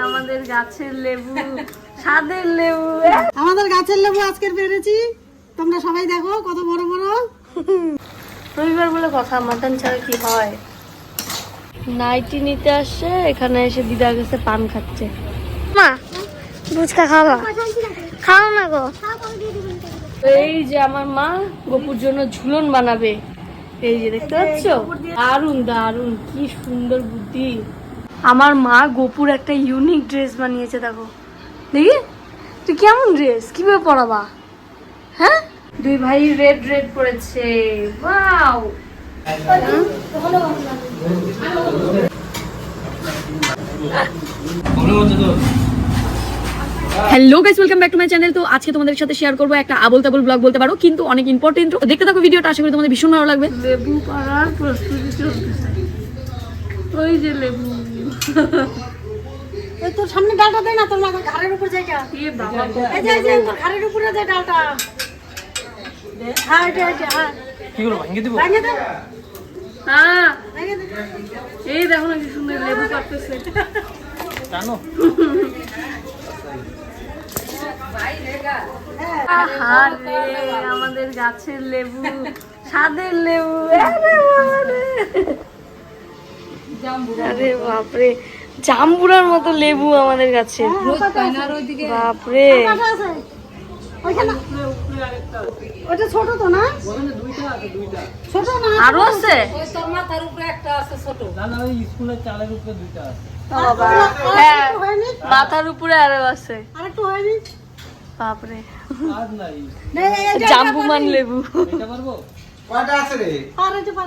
আমাদের গাছের লেবু, স্বাদের লেবু। আমাদের গাছের লেবু আজকের পেরেছি, তোমরা সবাই দেখো কত বড় বড়। রবিবার বলে কথা, মাটন ছাড়া কি হয়। নাইটি নিতে আসছে, এখানে এসে দিদার কাছে পান খাচ্ছে। মা ফুচকা খাওয়া, খাও না গো। এই যে আমার মা গপুর জন্য ঝুলন বানাবে, এই যে দেখতে পাচ্ছ, দারুন দারুন, কি সুন্দর বুদ্ধি। আমার মা গপুর একটা ইউনিক ড্রেস বানিয়েছে, দেখো দেখি তুই কেমন ড্রেস, কিভাবে পরাবা? হ্যাঁ, দুই ভাই রেড রেড পরেছে, wow. Hello guys, welcome back to my channel. তো আজকে তোমাদের সাথে শেয়ার করবো একটা আবোল তাবোল ব্লগ বলতে পারো, কিন্তু অনেক ইম্পর্টেন্ট। দেখতে থাকো ভিডিওটা, আশা করি তোমাদের ভীষণ ভালো লাগবে। লেবু পাড়ার প্রস্তুতি চলতেছে, ওই যে লেবু। তোর সামনে ডালটা দেয় না, তোর মাথা ঘাড়ের উপর জায়গা। এই যে তোর ঘাড়ের উপরে যে ডালটা। হ্যাঁ এটা হ্যাঁ, কি করব, ভাঙিয়ে দিব? ভাঙে দে। হ্যাঁ, ভাঙে দে। এই দেখো না কি সুন্দর লেবু পাড়তেছে। জানো আমাদের গাছের লেবু, স্বাদের লেবু। আরে বাপরে, জাম্বুরার মতো লেবু আমাদের গাছে, বাপরে। ওটা ছোট তো না, ছোট না আরো আছে। মাথার উপরে একটা আছে ছোট। না না, ওই স্কুলের চালের উপরে দুইটা আছে। বাবা, হ্যাঁ মাথার উপরে আরো আছে, আরেকটু হয়নি। বাপরে, আর নাই, জাম্বুমান লেবু। এটা পারবো? কয়টা আছে রে?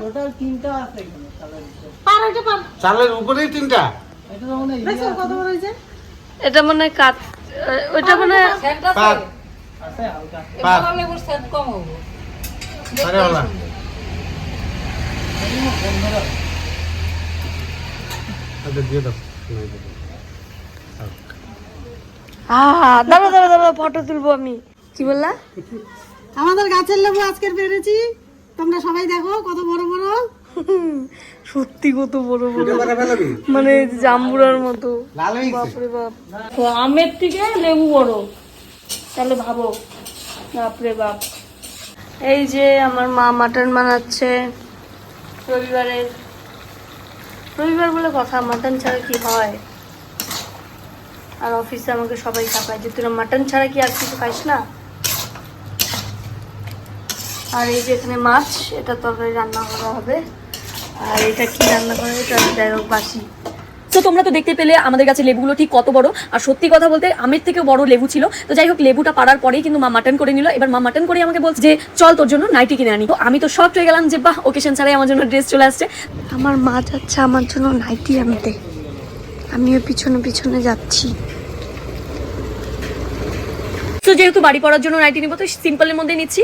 টোটাল তিনটা আছে এখানে চালের উপরে। চালের উপরেই তিনটা। এটা তো মনে হয় দেখো কত বড় হয়েছে। এটা মনে হয় কাঠ, ওইটা মনে হয় পাত আছে হালকা। পাত আরে ওলা আচ্ছা দিয়ে দাও। দাঁড়া দাঁড়া দাঁড়া, ফটো তুলবো আমি। কি বললা? আমাদের গাছের লেবু আজকের পেরেছি, তোমরা সবাই দেখো কত বড় বড়। সত্যি কত বড় বড়, এটা করে ফেলবি? মানে জাম্বুরার মতো। লাল হয়েছে। বাপরে বাপ, তো আমের থেকে লেবু বড়, তাহলে ভাবো। বাপরে বাপ। এই যে আমার মা মাটন বানাচ্ছে রবিবারের। রবিবার বলে কথা, মাটন ছাড়া কি হয়। আর অফিসে আমাকে সবাই খাপায় যে তোরা মাটন ছাড়া কি আর কিছু খাইস না। আর এই যে এখানে মাছ, এটা তরকারি রান্না করা হবে। আর এটা কি রান্না করা হবে, এটা যাই হোক বাসি। তো তোমরা তো দেখতে পেলে আমাদের কাছে লেবুগুলো ঠিক কত বড়, আর সত্যি কথা বলতে আমের থেকে বড় লেবু ছিল। তো যাই হোক, লেবুটা পাড়ার পরেই কিন্তু মা মাটন করে নিল। এবার মা মাটন করে আমাকে বলছে যে চল তোর জন্য নাইটি কিনে আনি। তো আমি তো শক হয়ে গেলাম যে বাহ, ওকেশন ছাড়াই আমার জন্য ড্রেস চলে আসছে। আমার মা যাচ্ছে আমার জন্য নাইটি আনতে, আমিও পিছনে পিছনে যাচ্ছি। তো যেহেতু বাড়ি পড়ার জন্য নাইটি নিব, তো সিম্পলের মধ্যে নিচ্ছি,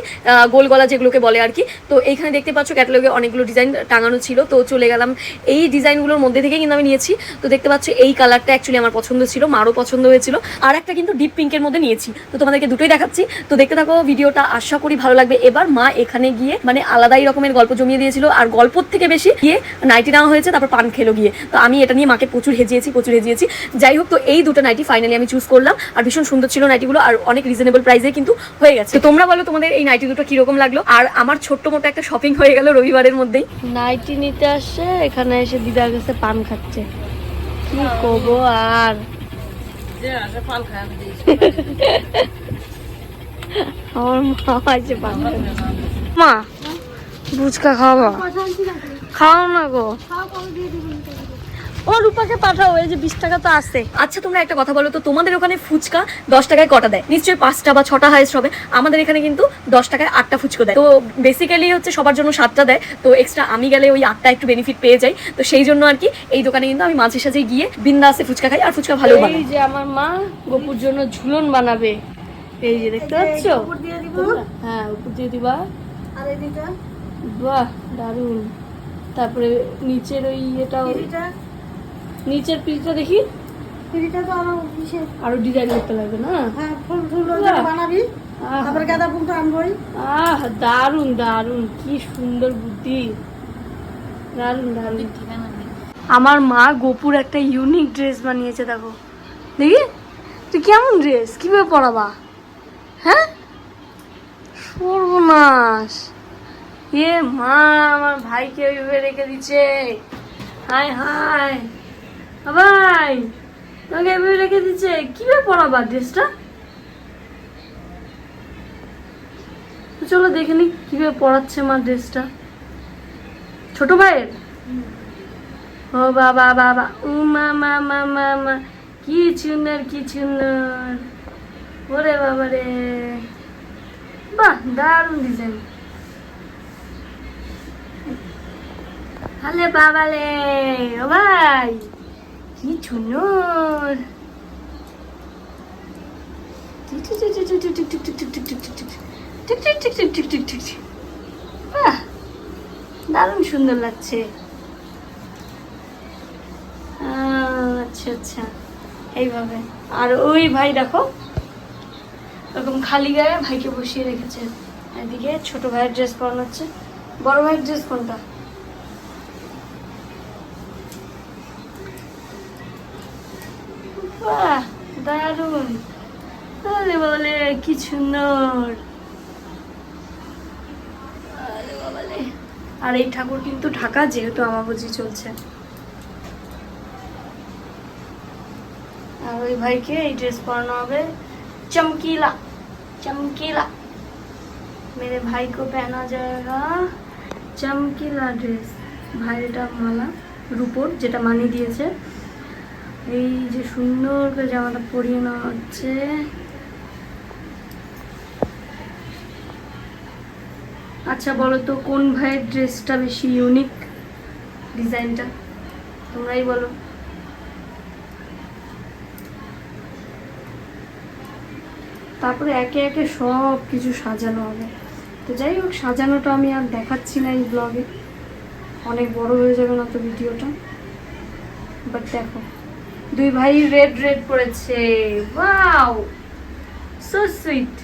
গোল গলা যেগুলোকে বলে আর কি। তো এইখানে দেখতে পাচ্ছ ক্যাটালগে অনেকগুলো ডিজাইন টাঙানো ছিল, তো চলে গেলাম এই ডিজাইনগুলোর মধ্যে থেকে কিন্তু আমি নিয়েছি। তো দেখতে পাচ্ছ এই কালারটা অ্যাকচুয়ালি আমার পছন্দ ছিল, মারও পছন্দ হয়েছিল। আর একটা কিন্তু ডিপ পিঙ্কের মধ্যে নিয়েছি, তো তোমাদেরকে দুটোই দেখাচ্ছি। তো দেখতে থাকো ভিডিওটা, আশা করি ভালো লাগবে। এবার মা এখানে গিয়ে মানে আলাদাই রকমের গল্প জমিয়ে দিয়েছিল, আর গল্পর থেকে বেশি গিয়ে নাইটি নেওয়া হয়েছে, তারপর পান খেলো গিয়ে। তো আমি এটা নিয়ে মাকে প্রচুর হেজিয়েছি। যাই হোক, তো এই দুটো নাইটি ফাইনালি আমি চুজ করলাম, আর ভীষণ সুন্দর ছিল নাইটিগুলো, আর অনেক রিজনেবল প্রাইসে কিন্তু হয়ে গেছে। তো তোমরা বলো তোমাদের এই নাইটি দুটো কিরকম লাগলো। আর আমার ছোট্ট মোটো একটা শপিং হয়ে গেল রবিবারের মধ্যেই। নাইটি নিতে আসছে, এখানে এসে দিদার কাছে পান খাচ্ছে। কি করবো আর, আমার মা আছে পান খাচ্ছে। মা ফুচকা খাওয়া, খাও না গো। ও রূপাকে পাঠাও, এই যে 20 টাকা তো আছে। আচ্ছা তোমরা একটা কথা বলো তো, তোমাদের ওখানে ফুচকা 10 টাকায় কটা দেয়? নিশ্চয়ই 5টা বা 6টা হাইস্ট হবে। আমাদের এখানে কিন্তু 10 টাকায় 8টা ফুচকা দেয়। তো বেসিক্যালি হচ্ছে সবার জন্য 7টা দেয়, তো এক্সট্রা আমি গেলে ওই 8টা একটু বেনিফিট পেয়ে যাই। তো সেই জন্য আর কি এই দোকানে কিন্তু আমি মাঝে সাঝে গিয়ে বিন্দাসে ফুচকা খাই, আর ফুচকা ভালো বানাই। এই যে আমার মা গপুর জন্য ঝুলন বানাবে, এই যে দেখতে পাচ্ছ। হ্যাঁ, উপর দিয়ে দিবা। আর এইটা বাহ দারুন। তারপরে নিচের ওই ইয়েটা, নিচের পিসটা দেখি, পিড়িটা তো আরো বিশেষ। আরো ডিজাইন করতে লাগবে না? হ্যাঁ, ফুল ফুল বানাবি, তারপর গাঁদা ফুলটা আনবই। দারুন দারুন, কি সুন্দর বুদ্ধি, দারুন দারুন। আমার মা গোপুর একটা ইউনিক ড্রেস বানিয়েছে, দেখো দেখি তুই কেমন ড্রেস কিভাবে পরাবা? হ্যাঁ, সর্বনাশ। এ মা, আমার ভাইকে ওইভাবে রেখে দিচ্ছে। হায় হায় ভাই, তোমাকে এভাবে রেখে দিচ্ছে, কিভাবে পরাবা ড্রেসটা? চলো দেখে নি কিভাবে পরাচ্ছে মা ড্রেসটা ছোট ভাইয়ের। ও বাবা বাবা, ও মা মা মা মা মা, কি সুন্দর কি সুন্দর, ওরে বাবা রে, বাহ দারুণ ডিজাইন। হালে বাবা লে, ও ভাই কি সুন্দর। বাহ দারুণ সুন্দর লাগছে। আচ্ছা আচ্ছা, এইভাবে। আর ওই ভাই দেখো এরকম খালি গায়ে ভাইকে বসিয়ে রেখেছে। এদিকে ছোট ভাইয়ের ড্রেস পরানো হচ্ছে। বড় ভাইয়ের ড্রেস কোনটা? বাহ দারুণ, বলে বলে কি সুন্দর। আর এই ঠাকুর কিন্তু ঢাকা, যেহেতু আমাবুজি চলছে। আর ওই ভাইকে এই ড্রেস পরানো হবে, চমকিলা चमकीला। मेरे भाई को पहना जाएगा चमकीला ड्रेस। ভাইটা মালা রূপোর, যেটা মানি দিয়েছে। এই যে সুন্দর করে জামাটা পরিয়ে নেওয়া হচ্ছে। আচ্ছা বলো তো কোন ভাইয়ের ড্রেসটা বেশি ইউনিক ডিজাইনটা, তোমরাই বলো। তারপরে একে একে সব কিছু সাজানো হবে। তো যাই হোক, সাজানোটা আমি আর দেখাচ্ছি না এই ব্লগে, অনেক বড় হয়ে যাবে না তো ভিডিওটা। বাট দেখো দুই ভাই রেড রেড পরেছে, ওয়াও সো সুইট।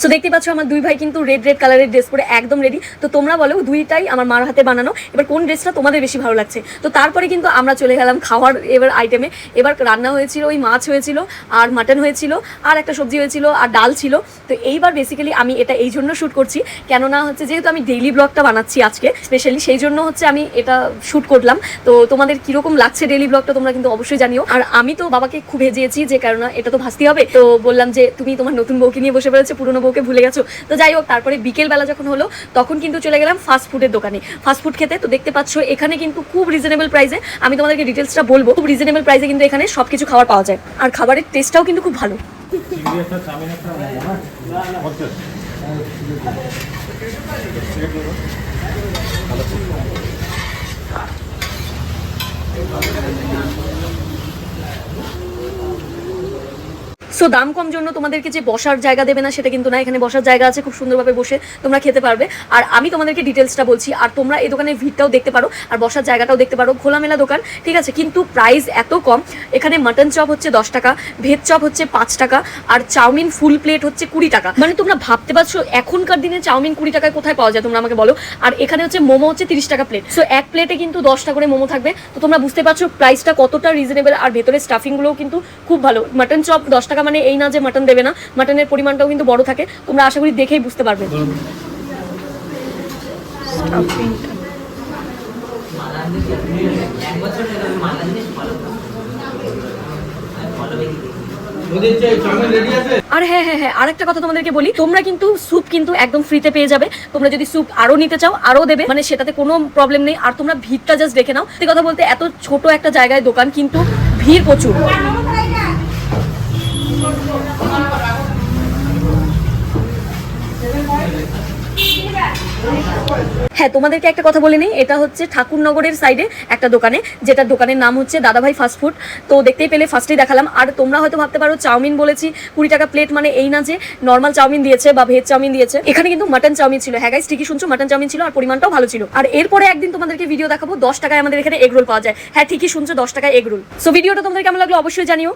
সো দেখতে পাচ্ছ আমার দুই ভাই কিন্তু রেড রেড কালারের ড্রেস পরে একদম রেডি। তো তোমরা বলো দুইটাই আমার মার হাতে বানানো, এবার কোন ড্রেসটা তোমাদের বেশি ভালো লাগছে। তো তারপরে কিন্তু আমরা চলে গেলাম খাওয়ার এবার আইটেমে। এবার রান্না হয়েছিল, ওই মাছ হয়েছিল আর মাটন হয়েছিল আর একটা সবজি হয়েছিল আর ডাল ছিল। তো এইবার বেসিক্যালি আমি এটা এই জন্য শ্যুট করছি, কেননা হচ্ছে যেহেতু আমি ডেইলি ব্লগটা বানাচ্ছি আজকে স্পেশালি, সেই জন্য হচ্ছে আমি এটা শ্যুট করলাম। তো তোমাদের কীরকম লাগছে ডেইলি ব্লগটা তোমরা কিন্তু অবশ্যই জানিও। আর আমি তো বাবাকে খুব ভেজিয়েছি, যে কারণে এটা তো ভাজতে হবে। তো বললাম যে তুমি তোমার নতুন বউকে নিয়ে বসে পড়েছো, পুরোনো বউকে ভুলে গেছো। তো যাই হোক, তারপরে বিকেলবেলা যখন হলো তখন কিন্তু চলে গেলাম ফাস্ট ফুডের দোকানে ফাস্ট ফুড খেতে। তো দেখতে পাচ্ছ এখানে কিন্তু খুব রিজনেবল প্রাইসে, আমি তোমাদেরকে ডিটেলসটা বলবো, খুব রিজনেবল প্রাইসে কিন্তু এখানে সবকিছু খাবার পাওয়া যায়। আর খাবারের টেস্টটাও কিন্তু খুব ভালো। সো দাম কম জন্য তোমাদেরকে যে বসার জায়গা দেবে না সেটা কিন্তু না, এখানে বসার জায়গা আছে, খুব সুন্দরভাবে বসে তোমরা খেতে পারবে। আর আমি তোমাদেরকে ডিটেলসটা বলছি, আর তোমরা এই দোকানের ভিড়টাও দেখতে পারো আর বসার জায়গাটাও দেখতে পারো। খোলামেলা দোকান, ঠিক আছে, কিন্তু প্রাইস এত কম। এখানে মাটন চপ হচ্ছে 10 টাকা, ভেজ চপ হচ্ছে 5 টাকা, আর চাউমিন ফুল প্লেট হচ্ছে 20 টাকা। মানে তোমরা ভাবতে পারছো এখনকার দিনে চাউমিন 20 টাকায় কোথায় পাওয়া যায়, তোমরা আমাকে বলো। আর এখানে হচ্ছে মোমো হচ্ছে 30 টাকা প্লেট। সো এক প্লেটে কিন্তু 10টা করে মোমো থাকবে। তো তোমরা বুঝতে পারছো প্রাইসটা কতটা রিজনেবল। আর ভেতরে স্টাফিংগুলোও কিন্তু খুব ভালো। মাটন চপ 10 টাকা মানে এই না যে মাটন দেবে না, মাটনের পরিমাণটাও কিন্তু বড় থাকে। তোমরা আশা করি দেখেই বুঝতে পারবে। আর হ্যাঁ হ্যাঁ হ্যাঁ, আরেকটা কথা তোমাদেরকে বলি, তোমরা কিন্তু স্যুপ কিন্তু একদম ফ্রিতে পেয়ে যাবে। তোমরা যদি স্যুপ আরো নিতে চাও আরো দেবে, মানে সেটাতে কোনো প্রবলেম নেই। আর তোমরা ভিড়টা জাস্ট দেখে নাও। সত্যি কথা বলতে এত ছোট একটা জায়গায় দোকান, কিন্তু ভিড় প্রচুর। হ্যাঁ, তোমাদেরকে একটা কথা বলে নেই, এটা হচ্ছে ঠাকুরনগরের সাইডে একটা দোকানে, যেটা দোকানের নাম হচ্ছে দাদাভাই ফাস্ট ফুড। তো দেখতেই পেলে ফার্স্টেই দেখালাম। আর তোমরা হয়তো ভাবতে পারো চাউমিন বলেছি 20 টাকা প্লেট, মানে এই না যে নর্মাল চাউমিন দিয়েছে বা ভেজ চাউমিন দিয়েছে। এখানে কিন্তু মাটন চাউমিন ছিল। হ্যাঁ গাইস, ঠিকই শুনছো, মাটন চাউমিন ছিল আর পরিমাণটাও ভালো ছিল। আর এরপরে একদিন তোমাদেরকে ভিডিও দেখাবো 10 টাকায় আমাদের এখানে এগ রোল পাওয়া যায়। হ্যাঁ ঠিকই শুনছো, 10 টাকায় এগ রোল। সো ভিডিওটা তোমাদের কেমন লাগলো অবশ্যই জানিও।